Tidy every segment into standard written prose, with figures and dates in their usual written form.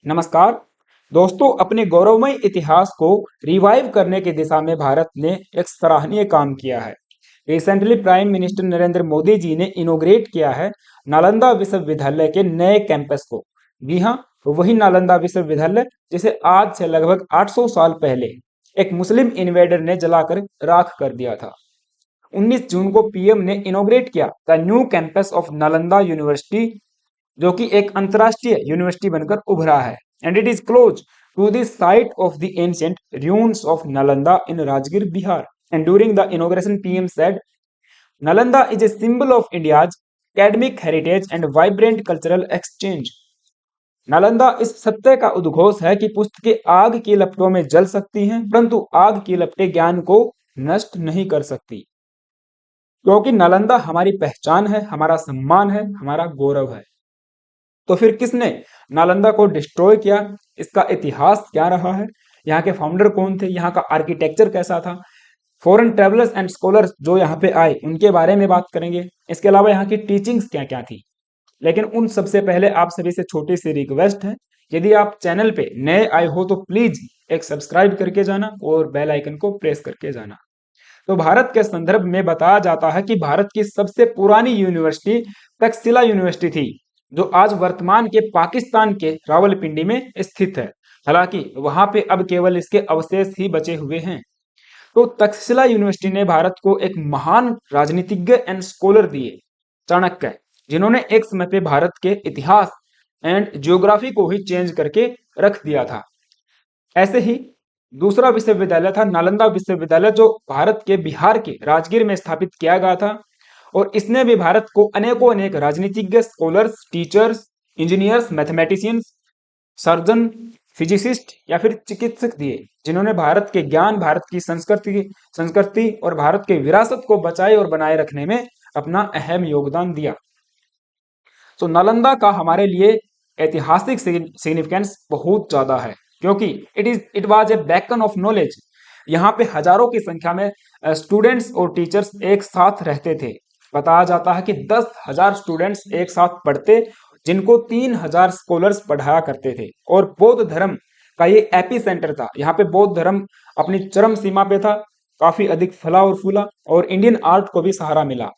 नमस्कार दोस्तों, अपने गौरवमय इतिहास को रिवाइव करने की दिशा में भारत ने एक सराहनीय काम किया है। Recently prime minister Narendra Modi ji ने इनोग्रेट किया है नालंदा विश्वविद्यालय के नए कैंपस को। जी हाँ, वही नालंदा विश्वविद्यालय जिसे आज से लगभग 800 साल पहले एक मुस्लिम इन्वेडर ने जलाकर राख कर दिया था। 19 जून को पीएम ने इनोग्रेट किया the new campus of Nalanda university, जो कि एक अंतरराष्ट्रीय यूनिवर्सिटी बनकर उभरा है। And it is close to the site of the ancient ruins of Nalanda in Rajgir, Bihar. And during the inauguration, PM said, Nalanda is a symbol of India's academic heritage and vibrant cultural exchange. Nalanda इस सत्य का उद्घोष है कि पुस्तकें आग की लपटों में जल सकती हैं, परंतु आग की लपटें ज्ञान को नष्ट नहीं कर सकती, क्योंकि नालंदा हमारी पहचान है, हमारा सम्मान है, हमारा गौरव है। तो फिर किसने नालंदा को डिस्ट्रॉय किया? इसका इतिहास क्या रहा है? यहाँ के फाउंडर कौन थे? यहाँ का आर्किटेक्चर कैसा था? फॉरेन ट्रेवलर्स एंड स्कॉलर्स जो यहाँ पे आए उनके बारे में बात करेंगे। इसके अलावा यहाँ की टीचिंग्स क्या क्या थी। लेकिन उन सबसे पहले आप सभी से छोटी सी रिक्वेस्ट है, यदि आप चैनल पे नए आए हो तो प्लीज एक सब्सक्राइब करके जाना और बेल आइकन को प्रेस करके जाना। तो भारत के संदर्भ में बताया जाता है कि भारत की सबसे पुरानी यूनिवर्सिटी तक्षशिला यूनिवर्सिटी थी, जो आज वर्तमान के पाकिस्तान के रावलपिंडी में स्थित है। हालांकि वहां पे अब केवल इसके अवशेष ही बचे हुए हैं। तो तक्षशिला यूनिवर्सिटी ने भारत को एक महान राजनीतिज्ञ एंड स्कॉलर दिए, चाणक्य, जिन्होंने एक समय पे भारत के इतिहास एंड जियोग्राफी को ही चेंज करके रख दिया था। ऐसे ही दूसरा विश्वविद्यालय था नालंदा विश्वविद्यालय, जो भारत के बिहार के राजगीर में स्थापित किया गया था। और इसने भी भारत को अनेकों अनेक राजनीतिज्ञ, scholars, teachers, engineers, mathematicians, surgeon, physicist या फिर चिकित्सक दिए, जिन्होंने भारत के ज्ञान, भारत की संस्कृति और भारत के विरासत को बचाए और बनाए रखने में अपना अहम योगदान दिया। तो नालंदा का हमारे लिए ऐतिहासिक सिग्निफिकेंस बहुत ज्यादा है, क्योंकि it was a beacon of knowledge. यहाँ पे हजारों की संख्या में स्टूडेंट्स और टीचर्स एक साथ रहते थे। बताया जाता है कि 10,000 स्टूडेंट्स एक साथ पढ़ते, जिनको 3,000 स्कॉलर्स पढ़ाया करते थे। और बौद्ध धर्म का ये एपी सेंटर था। यहाँ पे बौद्ध धर्म अपनी चरम सीमा पे था, काफी अधिक फला और फूला, और इंडियन आर्ट को भी सहारा मिला।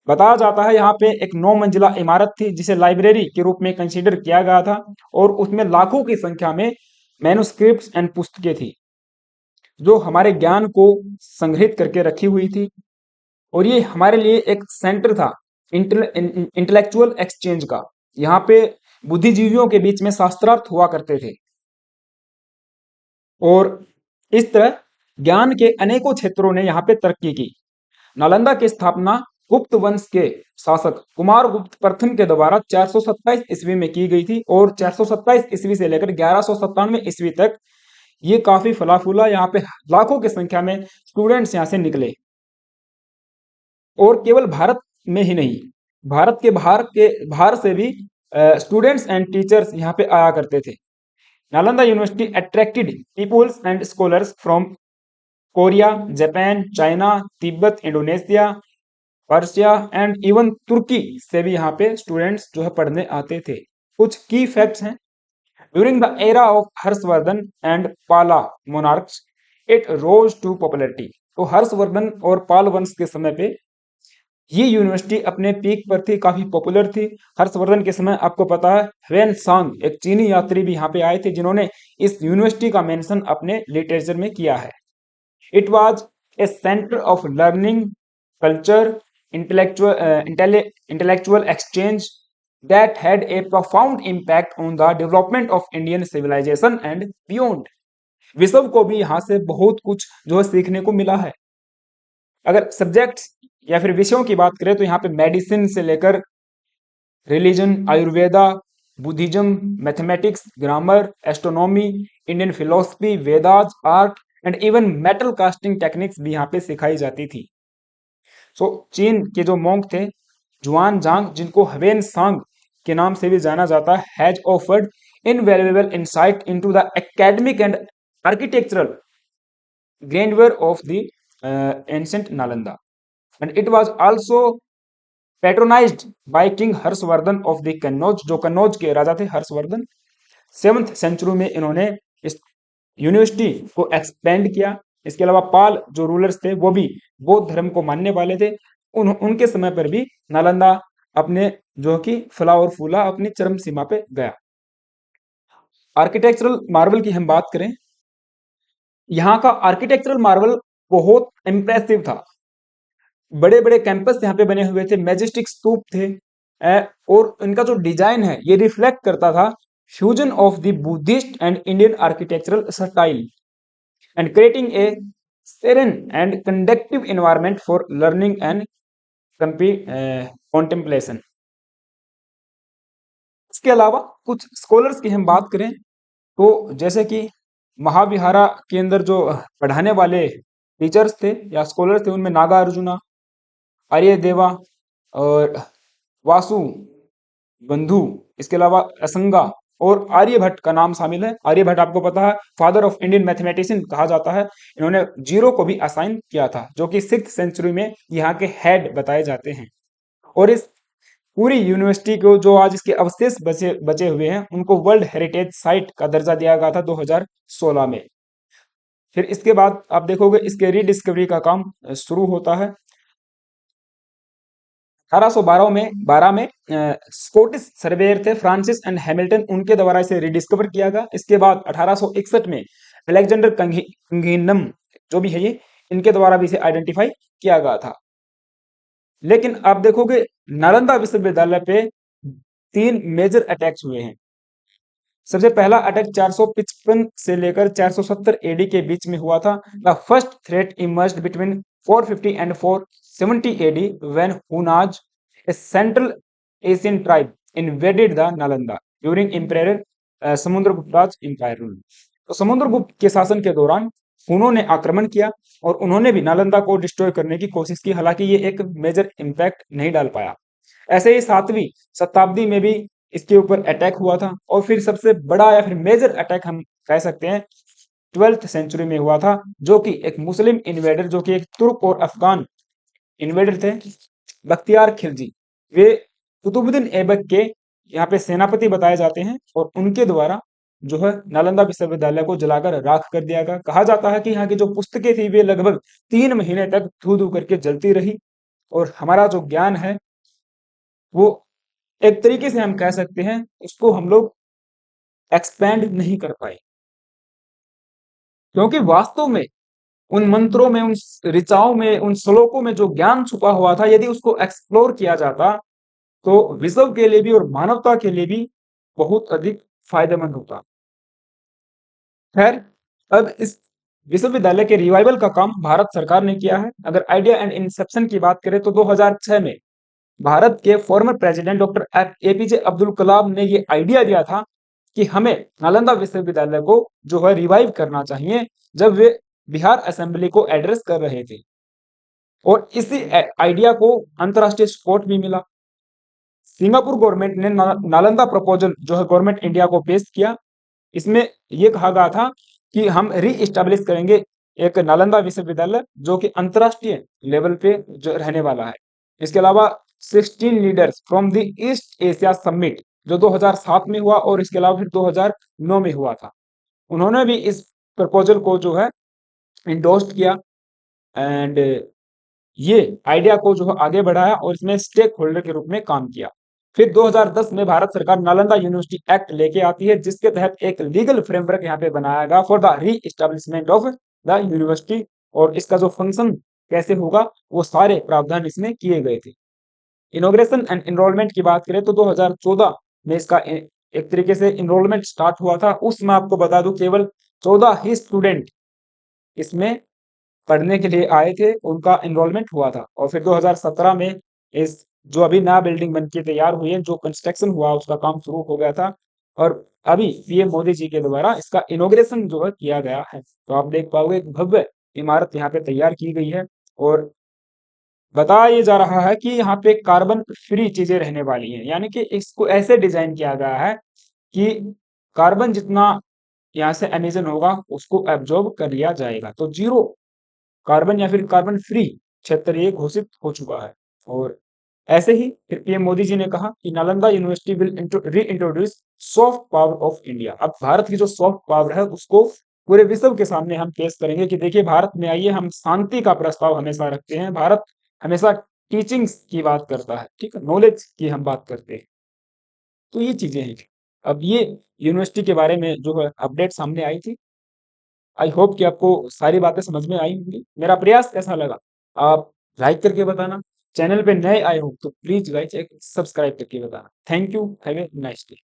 बताया जाता है यहाँ पे एक 9 मंजिला इमारत थी, जिसे लाइब्रेरी के रूप में कंसीडर किया गया था, और उसमें लाखों की संख्या में मैन्युस्क्रिप्ट्स एंड पुस्तकें थी, जो हमारे ज्ञान को संग्रहित करके रखी हुई थी। और ये हमारे लिए एक सेंटर था इंटेलेक्चुअल एक्सचेंज का। यहाँ पे बुद्धिजीवियों के बीच में शास्त्रार्थ हुआ करते थे, और इस तरह ज्ञान के अनेकों क्षेत्रों ने यहाँ पे तरक्की की। नालंदा की स्थापना गुप्त वंश के शासक कुमार गुप्त प्रथम के द्वारा 427 ईस्वी में की गई थी, और 427 ईस्वी से लेकर 1197 ईस्वी तक ये काफी फला फूला। यहाँ पे लाखों की संख्या में स्टूडेंट्स यहाँ से निकले, और केवल भारत में ही नहीं, भारत के बाहर से भी स्टूडेंट्स एंड टीचर्स यहाँ पे आया करते थे। Nalanda university attracted peoples and scholars from Korea, Japan, China, Tibet, Indonesia, Persia and even Turkey से भी यहाँ पे स्टूडेंट्स जो है पढ़ने आते थे। कुछ की फैक्ट्स हैं। During the era of Harshavardhana and Pala monarchs it rose to popularity. तो हर्षवर्धन और पाल वंश के समय पे ये यूनिवर्सिटी अपने पीक पर थी, काफी पॉपुलर थी। हर्षवर्धन के समय आपको पता है ह्वेन सांग एक चीनी यात्री भी यहाँ पे आए थे, जिन्होंने इस यूनिवर्सिटी का मेंशन अपने लिटरेचर में किया है। It was A centre of learning, culture, intellectual exchange that had a profound impact on the development of Indian civilization and beyond. विश्व को भी यहाँ से बहुत कुछ जो है सीखने को मिला है। अगर सब्जेक्ट्स या फिर विषयों की बात करें तो यहाँ पे मेडिसिन से लेकर religion, Ayurveda, Buddhism, mathematics, grammar, astronomy, Indian philosophy, Vedas, art and even metal casting techniques भी यहाँ पे सिखाई जाती थी। चीन के जो मोंक थे जुआन जांग, जिनको हवेन सांग के नाम से भी जाना जाता है, has offered invaluable insight into the academic and architectural grandeur of the ancient Nalanda. And it was also patronized by King Harshvardhan of the Kannauj, जो कन्नौज के राजा थे हर्षवर्धन। 7th सेंचुरी में इन्होंने इस यूनिवर्सिटी को एक्सपेंड किया। इसके अलावा पाल जो रूलर्स थे वो भी बौद्ध धर्म को मानने वाले थे। उनके समय पर भी नालंदा अपने जो कि फला और फूला अपनी चरम सीमा पे गया। आर्किटेक्चरल मार्वल की हम बात करें, यहाँ का आर्किटेक्चरल मार्वल बहुत इंप्रेसिव था। बड़े बड़े कैंपस यहाँ पे बने हुए थे, मैजेस्टिक स्तूप थे, और इनका जो डिजाइन है ये रिफ्लेक्ट करता था fusion of the Buddhist and Indian architectural style and creating a serene and conducive environment for learning and contemplation। इसके अलावा कुछ स्कॉलर्स की हम बात करें तो जैसे कि महाविहारा के अंदर जो पढ़ाने वाले टीचर्स थे या स्कॉलर्स थे उनमें नागार्जुना, आर्यदेवा और वासु बंधु, इसके अलावा असंगा और आर्यभट्ट का नाम शामिल है। आर्यभट्ट आपको पता है फादर ऑफ इंडियन मैथमेटिशियन कहा जाता है। इन्होंने जीरो को भी असाइन किया था, जो कि 6th सेंचुरी में यहाँ के हेड बताए जाते हैं। और इस पूरी यूनिवर्सिटी को जो आज इसके अवशेष बचे बचे हुए हैं उनको वर्ल्ड हेरिटेज साइट का दर्जा दिया गया था 2016 में। फिर इसके बाद आप देखोगे इसके रीडिस्कवरी का काम शुरू होता है 1812 में स्कॉटिश सर्वेयर थे फ्रांसिस एंड हैमिल्टन, उनके द्वारा इसे रिडिस्कवर किया गया। इसके बाद 1861 में अलेक्जेंडर कंगिनम जो भी है ये, इनके द्वारा भी इसे आइडेंटिफाई किया गया था। लेकिन आप देखोगे नालंदा विश्वविद्यालय पे 3 मेजर अटैक्स हुए हैं। सबसे पहला अटैक 455 से लेकर 470 एडी के बीच में हुआ था। The first threat emerged between 450 and 470 AD when Hunas, a central Asian tribe, invaded the Nalanda during emperor Samudragupta's empire rule. तो समुद्रगुप्त के शासन के दौरान हुनों ने आक्रमण किया और उन्होंने भी नालंदा को डिस्ट्रॉय करने की कोशिश की, हालांकि ये एक मेजर इम्पैक्ट नहीं डाल पाया। ऐसे ही 7वीं शताब्दी में भी इसके ऊपर अटैक हुआ था। और फिर सबसे बड़ा या फिर मेजर अटैक हम कह सकते हैं 12th सेंचुरी में हुआ था, जो कि एक मुस्लिम इन्वेडर, जो कि एक तुर्क और अफगान इन्वेडर थे, बख्तियार खिलजी। वे कुतुबुद्दीन ऐबक के यहाँ पे सेनापति बताए जाते हैं और उनके द्वारा जो है नालंदा विश्वविद्यालय को जलाकर राख कर दिया गया। कहा जाता है कि यहाँ की जो पुस्तकें थी वे लगभग 3 महीने तक धू धू करके जलती रही और हमारा जो ज्ञान है वो एक तरीके से हम कह सकते हैं उसको हम लोग एक्सपैंड नहीं कर पाए, क्योंकि वास्तव में उन मंत्रों में, उन ऋचाओं में, उन श्लोकों में जो ज्ञान छुपा हुआ था, यदि उसको एक्सप्लोर किया जाता तो विश्व के लिए भी और मानवता के लिए भी बहुत अधिक फायदेमंद होता। खैर, अब इस विश्वविद्यालय के रिवाइवल का काम भारत सरकार ने किया है। अगर आइडिया एंड इंसेप्शन की बात करें तो 2006 में भारत के former president doctor APJ Abdul Kalam ने ये आइडिया दिया था कि हमें नालंदा विश्वविद्यालय को जो है रिवाइव करना चाहिए, जब वे बिहार असेंबली को एड्रेस कर रहे थे। और इसी आइडिया को अंतर्राष्ट्रीय सपोर्ट भी मिला। सिंगापुर गवर्नमेंट ने नालंदा प्रपोजल जो है गवर्नमेंट इंडिया को पेश किया। इसमें यह कहा गया था कि हम री इस्टेब्लिश करेंगे एक नालंदा विश्वविद्यालय जो कि अंतर्राष्ट्रीय लेवल पे जो रहने वाला है। इसके अलावा 16 leaders from the east Asia summit जो 2007 में हुआ और इसके अलावा फिर 2009 में हुआ था, उन्होंने भी इस प्रपोजल को जो है इंडोर्स्ड किया एंड ये आइडिया को जो है आगे बढ़ाया और इसमें स्टेक होल्डर के रूप में काम किया। फिर 2010 में भारत सरकार नालंदा यूनिवर्सिटी एक्ट लेके आती है, जिसके तहत एक लीगल फ्रेमवर्क यहाँ पे बनाया गया फॉर द री इस्टेब्लिशमेंट ऑफ द यूनिवर्सिटी, और इसका जो फंक्शन कैसे होगा वो सारे प्रावधान इसमें किए गए थे। इनोग्रेशन एंड एनरोलमेंट की बात करें तो 2014 में इसका एक तरीके से इनरोलमेंट स्टार्ट हुआ था। उसमें आपको बता दूं केवल 14 ही स्टूडेंट इसमें पढ़ने के लिए आए थे, उनका एनरोलमेंट हुआ था। और फिर 2017 में इस जो अभी नया बिल्डिंग बन के तैयार हुई है, जो कंस्ट्रक्शन हुआ उसका काम शुरू हो गया था और अभी पीएम मोदी जी के द्वारा इसका इनोग्रेशन जो है किया गया है। तो आप देख पाओगे एक भव्य इमारत यहाँ पे तैयार की गई है और बताया ये जा रहा है कि यहाँ पे कार्बन फ्री चीजें रहने वाली हैं, यानी कि इसको ऐसे डिजाइन किया गया है कि कार्बन जितना यहाँ से एमिशन होगा उसको एब्जॉर्ब कर लिया जाएगा। तो जीरो कार्बन या फिर कार्बन फ्री क्षेत्र ये घोषित हो चुका है। और ऐसे ही फिर पीएम मोदी जी ने कहा कि नालंदा यूनिवर्सिटी विल री introduce soft power of India. अब भारत की जो सॉफ्ट पावर है उसको पूरे विश्व के सामने हम पेश करेंगे कि देखिए भारत में आइए, हम शांति का प्रस्ताव हमेशा रखते हैं, भारत हमेशा टीचिंग्स की बात करता है, ठीक है, नॉलेज की हम बात करते हैं। तो ये चीजें हैं। अब ये यूनिवर्सिटी के बारे में जो है अपडेट सामने आई थी। आई होप कि आपको सारी बातें समझ में आई होंगी। मेरा प्रयास कैसा लगा आप लाइक करके बताना। चैनल पे नए आए हो तो प्लीज गाइस एक सब्सक्राइब करके बताना। Thank you, have a nice day.